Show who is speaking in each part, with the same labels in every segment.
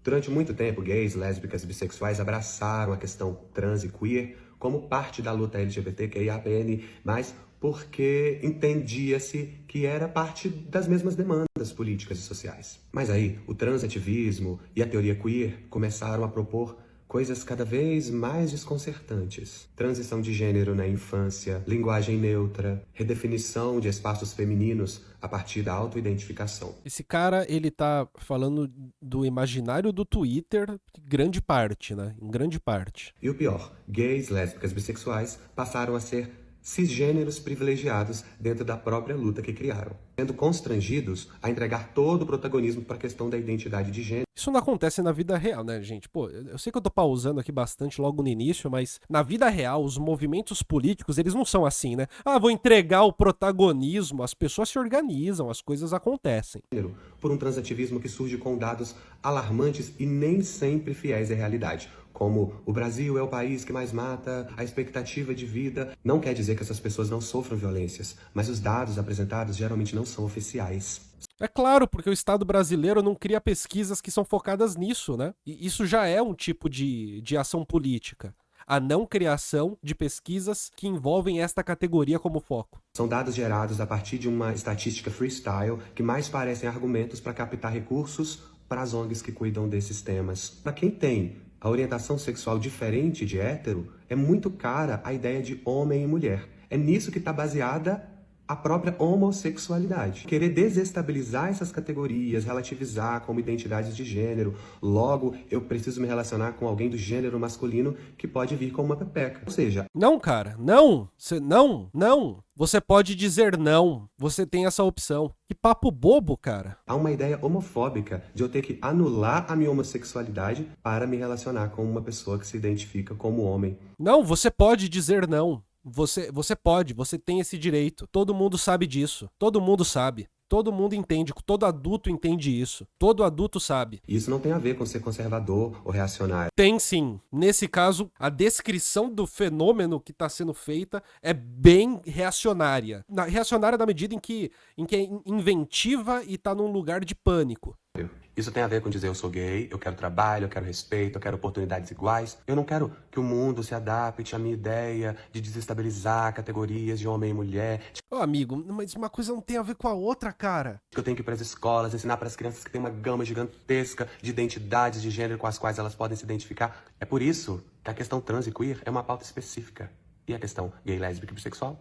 Speaker 1: Durante muito tempo, gays, lésbicas e bissexuais abraçaram a questão trans e queer como parte da luta LGBTQIAPN+, porque entendia-se que era parte das mesmas demandas políticas e sociais. Mas aí, o transativismo e a teoria queer começaram a propor coisas cada vez mais desconcertantes. Transição de gênero na infância, linguagem neutra, redefinição de espaços femininos a partir da autoidentificação.
Speaker 2: Esse cara, ele tá falando do imaginário do Twitter, grande parte, né? Em grande parte.
Speaker 1: E o pior, gays, lésbicas, bissexuais passaram a ser cisgêneros privilegiados dentro da própria luta que criaram, sendo constrangidos a entregar todo o protagonismo para a questão da identidade de gênero.
Speaker 2: Isso não acontece na vida real, né, gente? Pô, eu sei que eu tô pausando aqui bastante logo no início, mas na vida real, os movimentos políticos, eles não são assim, né? Ah, vou entregar o protagonismo, as pessoas se organizam, as coisas acontecem.
Speaker 1: Por um transativismo que surge com dados alarmantes e nem sempre fiéis à realidade. Como o Brasil é o país que mais mata, a expectativa de vida. Não quer dizer que essas pessoas não sofram violências, mas os dados apresentados geralmente não são oficiais.
Speaker 2: É claro, porque o Estado brasileiro não cria pesquisas que são focadas nisso, né? E isso já é um tipo de ação política. A não criação de pesquisas que envolvem esta categoria como foco.
Speaker 1: São dados gerados a partir de uma estatística freestyle que mais parecem argumentos para captar recursos para as ONGs que cuidam desses temas. Para quem tem a orientação sexual diferente de hétero, é muito cara a ideia de homem e mulher. É nisso que está baseada a própria homossexualidade. Querer desestabilizar essas categorias, relativizar como identidades de gênero, logo eu preciso me relacionar com alguém do gênero masculino que pode vir como uma pepeca. Ou seja...
Speaker 2: Não, cara, não. Não. Você pode dizer não. Você tem essa opção. Que papo bobo, cara.
Speaker 1: Há uma ideia homofóbica de eu ter que anular a minha homossexualidade para me relacionar com uma pessoa que se identifica como homem.
Speaker 2: Não, você pode dizer não. Você pode, você tem esse direito. Todo mundo sabe disso. Todo mundo sabe. Todo mundo entende, todo adulto entende isso. Todo adulto sabe.
Speaker 1: Isso não tem a ver com ser conservador ou reacionário.
Speaker 2: Tem sim. Nesse caso, a descrição do fenômeno que está sendo feita é bem reacionária. Reacionária na medida em que é inventiva e está num lugar de pânico.
Speaker 1: Isso tem a ver com dizer eu sou gay, eu quero trabalho, eu quero respeito, eu quero oportunidades iguais. Eu não quero que o mundo se adapte à minha ideia de desestabilizar categorias de homem e mulher.
Speaker 2: Ô, amigo, mas uma coisa não tem a ver com a outra, cara.
Speaker 1: Eu tenho que ir para as escolas, ensinar para as crianças que tem uma gama gigantesca de identidades de gênero com as quais elas podem se identificar. É por isso que a questão trans e queer é uma pauta específica. E a questão gay, lésbica e bissexual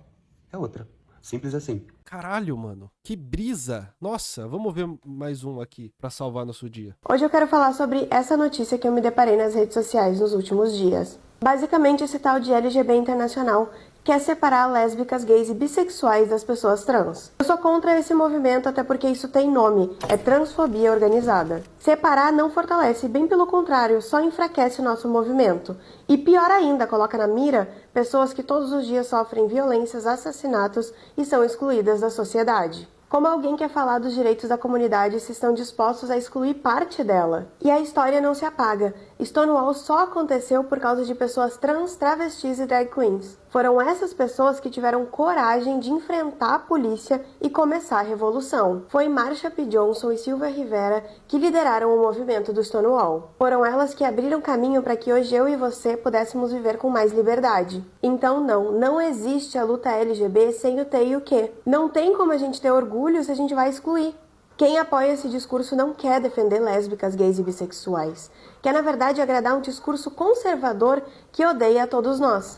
Speaker 1: é outra. Simples assim.
Speaker 2: Caralho, mano. Que brisa. Nossa, vamos ver mais um aqui pra salvar nosso dia.
Speaker 3: Hoje eu quero falar sobre essa notícia que eu me deparei nas redes sociais nos últimos dias. Basicamente, esse tal de LGB Internacional quer separar lésbicas, gays e bissexuais das pessoas trans. Eu sou contra esse movimento até porque isso tem nome, é transfobia organizada. Separar não fortalece, bem pelo contrário, só enfraquece o nosso movimento. E pior ainda, coloca na mira pessoas que todos os dias sofrem violências, assassinatos e são excluídas da sociedade. Como alguém quer falar dos direitos da comunidade se estão dispostos a excluir parte dela? E a história não se apaga. Stonewall só aconteceu por causa de pessoas trans, travestis e drag queens. Foram essas pessoas que tiveram coragem de enfrentar a polícia e começar a revolução. Foi Marsha P. Johnson e Silvia Rivera que lideraram o movimento do Stonewall. Foram elas que abriram caminho para que hoje eu e você pudéssemos viver com mais liberdade. Então não existe a luta LGB sem o T e o Q. Não tem como a gente ter orgulho se a gente vai excluir. Quem apoia esse discurso não quer defender lésbicas, gays e bissexuais. Quer, na verdade, agradar um discurso conservador que odeia a todos nós.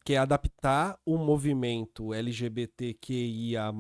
Speaker 2: Que é adaptar o movimento LGBTQIA+,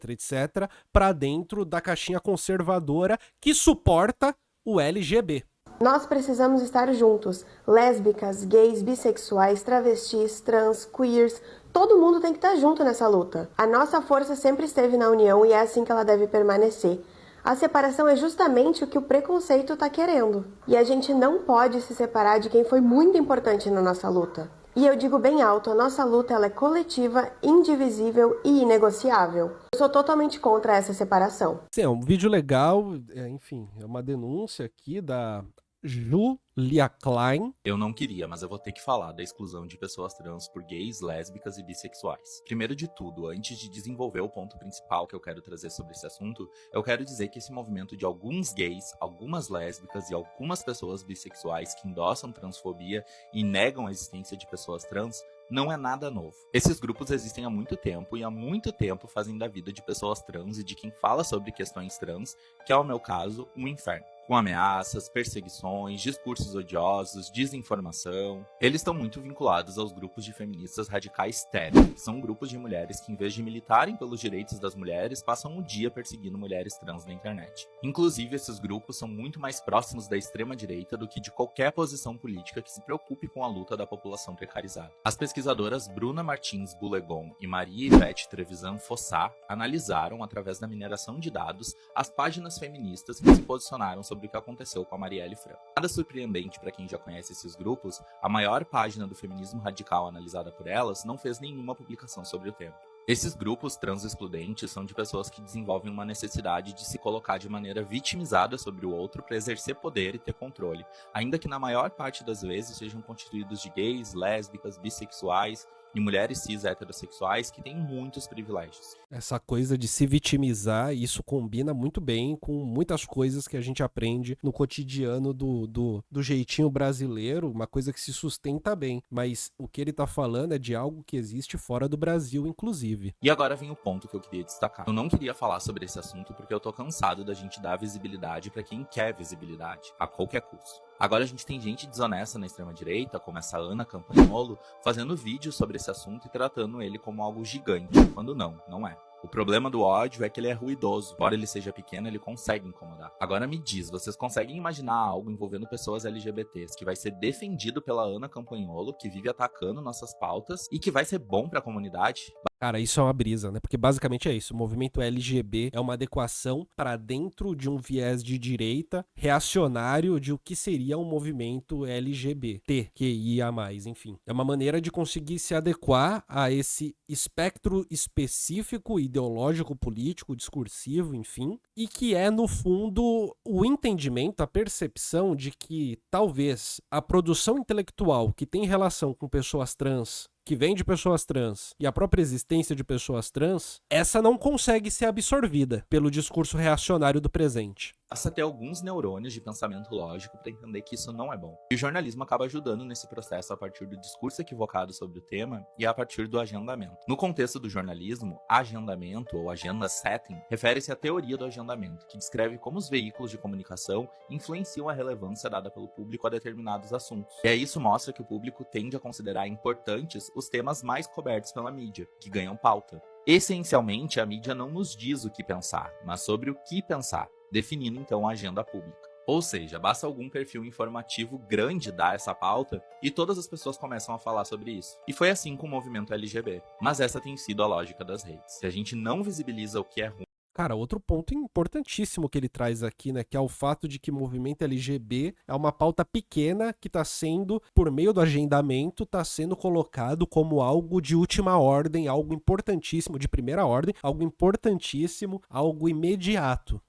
Speaker 2: etc, para dentro da caixinha conservadora que suporta o LGB.
Speaker 3: Nós precisamos estar juntos. Lésbicas, gays, bissexuais, travestis, trans, queers, todo mundo tem que estar junto nessa luta. A nossa força sempre esteve na união e é assim que ela deve permanecer. A separação é justamente o que o preconceito está querendo. E a gente não pode se separar de quem foi muito importante na nossa luta. E eu digo bem alto, a nossa luta ela é coletiva, indivisível e inegociável. Eu sou totalmente contra essa separação.
Speaker 2: Sim, é um vídeo legal, enfim, é uma denúncia aqui da Julia Klein.
Speaker 4: Eu não queria, mas eu vou ter que falar da exclusão de pessoas trans por gays, lésbicas e bissexuais. Primeiro de tudo, antes de desenvolver o ponto principal que eu quero trazer sobre esse assunto, eu quero dizer que esse movimento de alguns gays, algumas lésbicas e algumas pessoas bissexuais que endossam transfobia e negam a existência de pessoas trans não é nada novo. Esses grupos existem há muito tempo e há muito tempo fazem da vida de pessoas trans e de quem fala sobre questões trans, que é o meu caso, um inferno. Com ameaças, perseguições, discursos odiosos, desinformação. Eles estão muito vinculados aos grupos de feministas radicais stéreo, que são grupos de mulheres que, em vez de militarem pelos direitos das mulheres, passam o dia perseguindo mulheres trans na internet. Inclusive, esses grupos são muito mais próximos da extrema-direita do que de qualquer posição política que se preocupe com a luta da população precarizada. As pesquisadoras Bruna Martins Bulegon e Maria Ivete Trevisan Fossá analisaram, através da mineração de dados, as páginas feministas que se posicionaram sobre o que aconteceu com a Marielle Franco. Nada surpreendente para quem já conhece esses grupos, a maior página do feminismo radical analisada por elas não fez nenhuma publicação sobre o tema. Esses grupos trans-excludentes são de pessoas que desenvolvem uma necessidade de se colocar de maneira vitimizada sobre o outro para exercer poder e ter controle, ainda que na maior parte das vezes sejam constituídos de gays, lésbicas, bissexuais e mulheres cis heterossexuais que têm muitos privilégios.
Speaker 2: Essa coisa de se vitimizar, isso combina muito bem com muitas coisas que a gente aprende no cotidiano do jeitinho brasileiro, uma coisa que se sustenta bem. Mas o que ele tá falando é de algo que existe fora do Brasil, inclusive.
Speaker 4: E agora vem o ponto que eu queria destacar. Eu não queria falar sobre esse assunto porque eu tô cansado da gente dar visibilidade pra quem quer visibilidade, a qualquer custo. Agora a gente tem gente desonesta na extrema-direita, como essa Ana Campagnolo, fazendo vídeos sobre esse assunto e tratando ele como algo gigante, quando não é. O problema do ódio é que ele é ruidoso. Embora ele seja pequeno, ele consegue incomodar. Agora me diz, vocês conseguem imaginar algo envolvendo pessoas LGBTs que vai ser defendido pela Ana Campagnolo, que vive atacando nossas pautas e que vai ser bom pra comunidade?
Speaker 2: Cara, isso é uma brisa, né? Porque basicamente é isso. O movimento LGB é uma adequação para dentro de um viés de direita reacionário de o que seria um movimento LGBT, QIA+, enfim. É uma maneira de conseguir se adequar a esse espectro específico, ideológico, político, discursivo, enfim, e que é, no fundo, o entendimento, a percepção de que talvez a produção intelectual que tem relação com pessoas trans, que vem de pessoas trans e a própria existência de pessoas trans, essa não consegue ser absorvida pelo discurso reacionário do presente.
Speaker 4: Basta ter alguns neurônios de pensamento lógico para entender que isso não é bom. E o jornalismo acaba ajudando nesse processo a partir do discurso equivocado sobre o tema e a partir do agendamento. No contexto do jornalismo, agendamento ou agenda setting refere-se à teoria do agendamento, que descreve como os veículos de comunicação influenciam a relevância dada pelo público a determinados assuntos. E aí isso mostra que o público tende a considerar importantes os temas mais cobertos pela mídia, que ganham pauta. Essencialmente, a mídia não nos diz o que pensar, mas sobre o que pensar, definindo então a agenda pública. Ou seja, basta algum perfil informativo grande dar essa pauta e todas as pessoas começam a falar sobre isso. E foi assim com o movimento LGB. Mas essa tem sido a lógica das redes. Se a gente não visibiliza o que é ruim,
Speaker 2: Cara, outro ponto importantíssimo que ele traz aqui, né, que é o fato de que o movimento LGB é uma pauta pequena que está sendo, por meio do agendamento, está sendo colocado como algo de última ordem, algo importantíssimo, de primeira ordem, algo importantíssimo, algo imediato.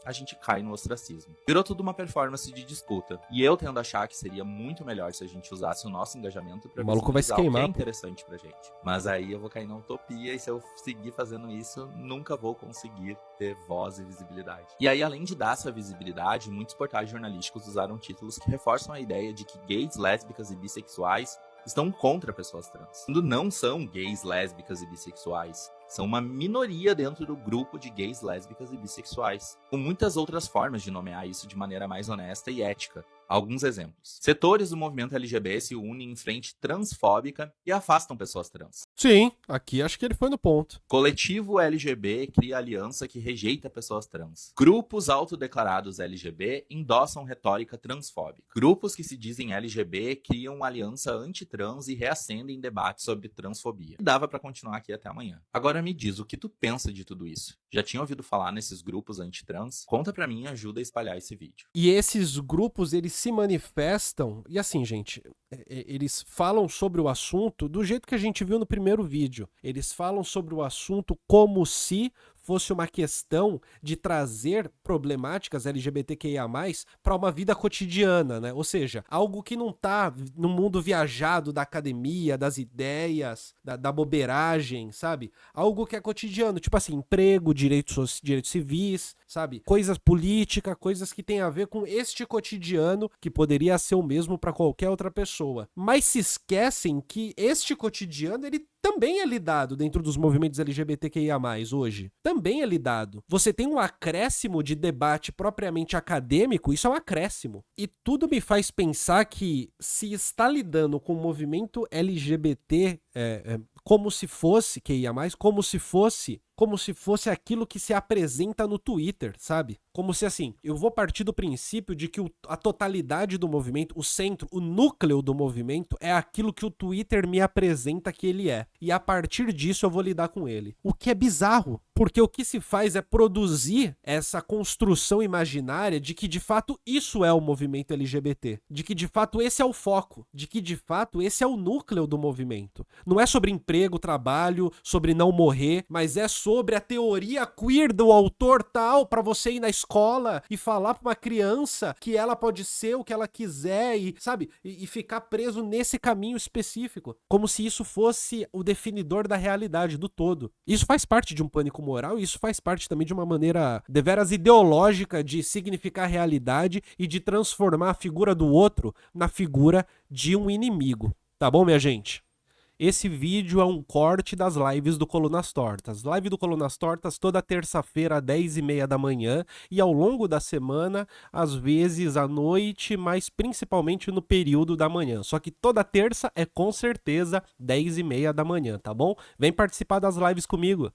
Speaker 4: a gente cai no ostracismo. Virou tudo uma performance de disputa. E eu tendo a achar que seria muito melhor se a gente usasse o nosso engajamento pra visibilizar o que é interessante pra gente. Mas aí eu vou cair na utopia e se eu seguir fazendo isso, nunca vou conseguir ter voz e visibilidade. E aí, além de dar essa visibilidade, muitos portais jornalísticos usaram títulos que reforçam a ideia de que gays, lésbicas e bissexuais estão contra pessoas trans. Quando não são gays, lésbicas e bissexuais, são uma minoria dentro do grupo de gays, lésbicas e bissexuais. Com muitas outras formas de nomear isso de maneira mais honesta e ética. Alguns exemplos. Setores do movimento LGBT se unem em frente transfóbica e afastam pessoas trans.
Speaker 2: Sim, aqui acho que ele foi no ponto.
Speaker 4: Coletivo LGB cria aliança que rejeita pessoas trans. Grupos autodeclarados LGB endossam retórica transfóbica. Grupos que se dizem LGB criam aliança anti-trans e reacendem debates sobre transfobia. Dava pra continuar aqui até amanhã. Agora me diz, o que tu pensa de tudo isso? Já tinha ouvido falar nesses grupos anti-trans? Conta pra mim e ajuda a espalhar esse vídeo.
Speaker 2: E esses grupos, eles se manifestam, e assim, gente, eles falam sobre o assunto do jeito que a gente viu no primeiro vídeo. Eles falam sobre o assunto como se fosse uma questão de trazer problemáticas LGBTQIA+, para uma vida cotidiana, né? Ou seja, algo que não tá no mundo viajado da academia, das ideias, da bobeiragem, sabe? Algo que é cotidiano, tipo assim, emprego, direitos civis, sabe? Coisas políticas, coisas que tem a ver com este cotidiano, que poderia ser o mesmo para qualquer outra pessoa. Mas se esquecem que este cotidiano, ele também é lidado dentro dos movimentos LGBTQIA+, hoje. Também é lidado. Você tem um acréscimo de debate propriamente acadêmico, isso é um acréscimo. E tudo me faz pensar que se está lidando com o movimento LGBT como se fosse QIA+, como se fosse aquilo que se apresenta no Twitter, sabe? Como se assim, eu vou partir do princípio de que a totalidade do movimento, o centro, o núcleo do movimento é aquilo que o Twitter me apresenta que ele é. E a partir disso eu vou lidar com ele. O que é bizarro, porque o que se faz é produzir essa construção imaginária de que de fato isso é o movimento LGBT, de que de fato esse é o foco, de que de fato esse é o núcleo do movimento. Não é sobre emprego, trabalho, sobre não morrer, mas é sobre a teoria queer do autor tal, pra você ir na escola e falar pra uma criança que ela pode ser o que ela quiser e, sabe, e ficar preso nesse caminho específico, como se isso fosse o definidor da realidade, do todo. Isso faz parte de um pânico moral e isso faz parte também de uma maneira deveras ideológica de significar a realidade e de transformar a figura do outro na figura de um inimigo. Tá bom, minha gente? Esse vídeo é um corte das lives do Colunas Tortas. Live do Colunas Tortas toda terça-feira às 10h30 da manhã e ao longo da semana, às vezes à noite, mas principalmente no período da manhã. Só que toda terça é com certeza 10h30 da manhã, tá bom? Vem participar das lives comigo.